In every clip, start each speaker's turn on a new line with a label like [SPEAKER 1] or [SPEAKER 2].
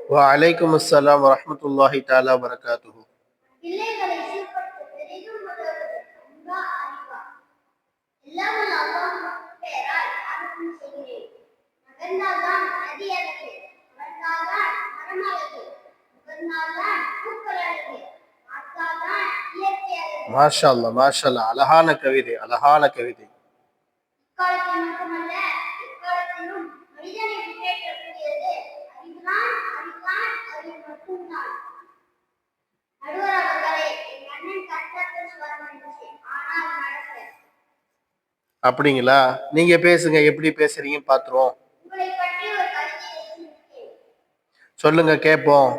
[SPEAKER 1] وعليكم السلام ورحمة الله تعالى وبركاته. மாஷா அல்லாஹ், மாஷா அல்லாஹ். அழகான கவிதை, அழகான கவிதை. அப்படிங்களா? நீங்க பேசுங்க, எப்படி பேசுறீங்க பாத்துருவோம். சொல்லுங்க கேட்போம்.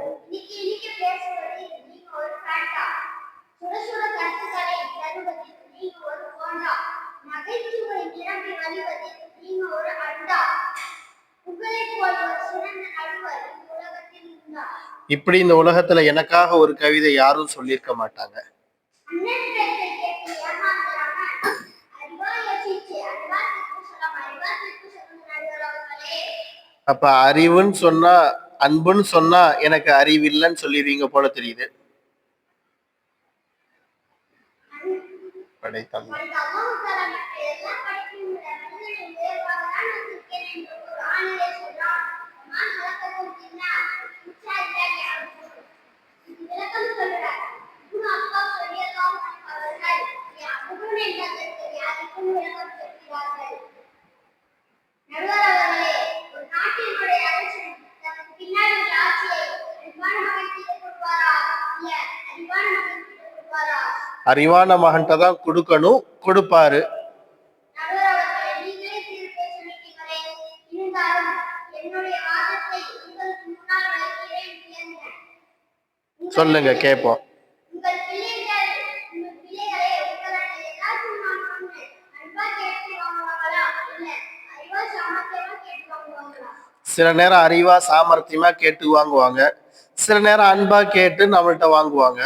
[SPEAKER 1] இப்படி இந்த உலகத்துல எனக்காக ஒரு கவிதை யாரும் சொல்லியிருக்க மாட்டாங்க. அப்ப அறிவுன்னு சொன்னா, அன்புன்னு சொன்னா எனக்கு அறிவில்லைன்னு சொல்லிடுவீங்க போல தெரியுது. படைத்தல் அறிவான மகன்கிட்ட தான் கொடுக்கணும், கொடுப்பாரு. சொல்லுங்க கேட்போம். சில நேரம் அறிவா சாமர்த்தியமா கேட்டு வாங்குவாங்க, சில நேரம் அன்பா கேட்டு நம்மள்ட்ட வாங்குவாங்க.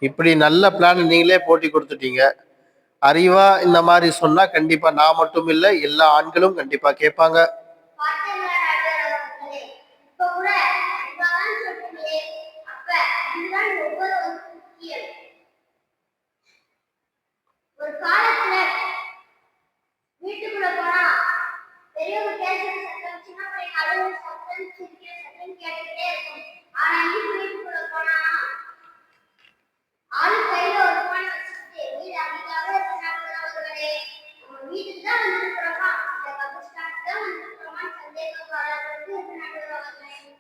[SPEAKER 1] இப்படி நல்ல பிளான் நீங்களே போட்டி கொடுத்துட்டீங்க. அறிவா இந்த மாதிரி சொன்னா கண்டிப்பா நான் மட்டும் இல்லை, எல்லா ஆண்களும் கண்டிப்பா கேட்பாங்க.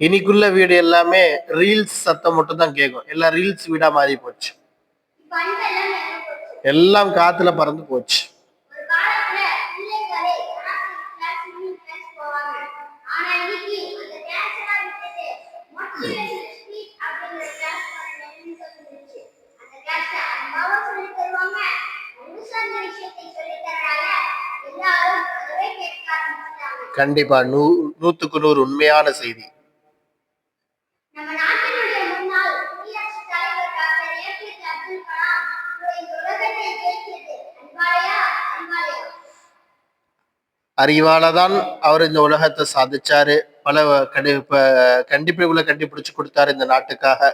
[SPEAKER 1] இன்னைக்குள்ள வீடு எல்லாமே ரீல்ஸ் சத்தம் மட்டும் தான் கேட்கும். எல்லாம் ரீல்ஸ் வீடா மாறி போச்சு, எல்லாம் காத்துல பறந்து போச்சு. கண்டிப்பா 100க்கு 100 உண்மையான செய்தி. அறிவாலதான் அவர் இந்த உலகத்தை சாதிச்சாரு. பல கண்டிப்புகளை கண்டுபிடிச்சு கொடுத்தாரு இந்த நாட்டுக்காக.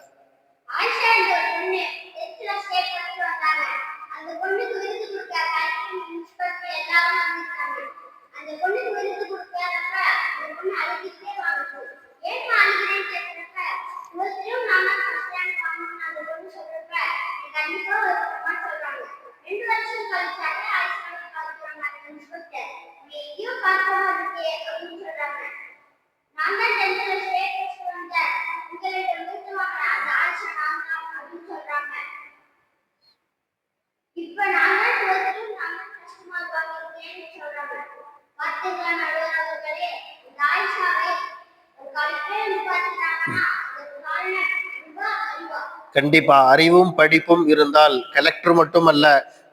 [SPEAKER 1] கண்டிப்பா அறிவும் படிப்பும் இருந்தால் கலெக்டர் மட்டுமல்ல,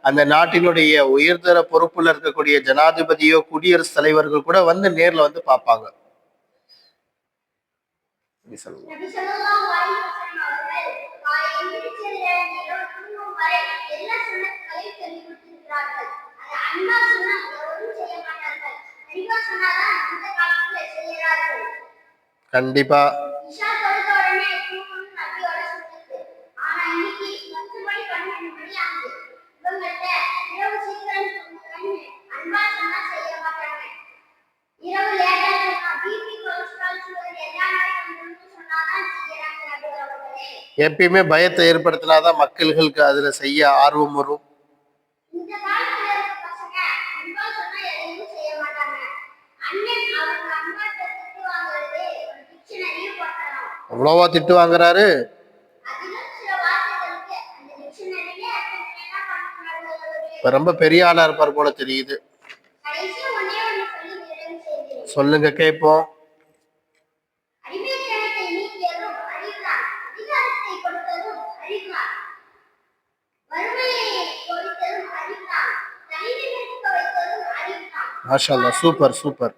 [SPEAKER 1] அந்த நாட்டினுடைய உயர்தர பொறுப்புல இருக்கக்கூடிய ஜனாதிபதியோ குடியரசுத் தலைவர்கள் கூட வந்து நேர்ல வந்து பார்ப்பாங்க. கண்டிப்பா. எப்பயுமே பயத்தை ஏற்படுத்தினாதான் மக்கள்களுக்கு அதுல செய்ய ஆர்வம் வரும். அவ்வளவா திட்டு வாங்குறாரு. ரொம்ப பெரிய ஆளா இருப்பார் போல தெரியுது. சொல்லுங்க கேட்போம். மாஷா அல்லாஹ், சூப்பர் சூப்பர்.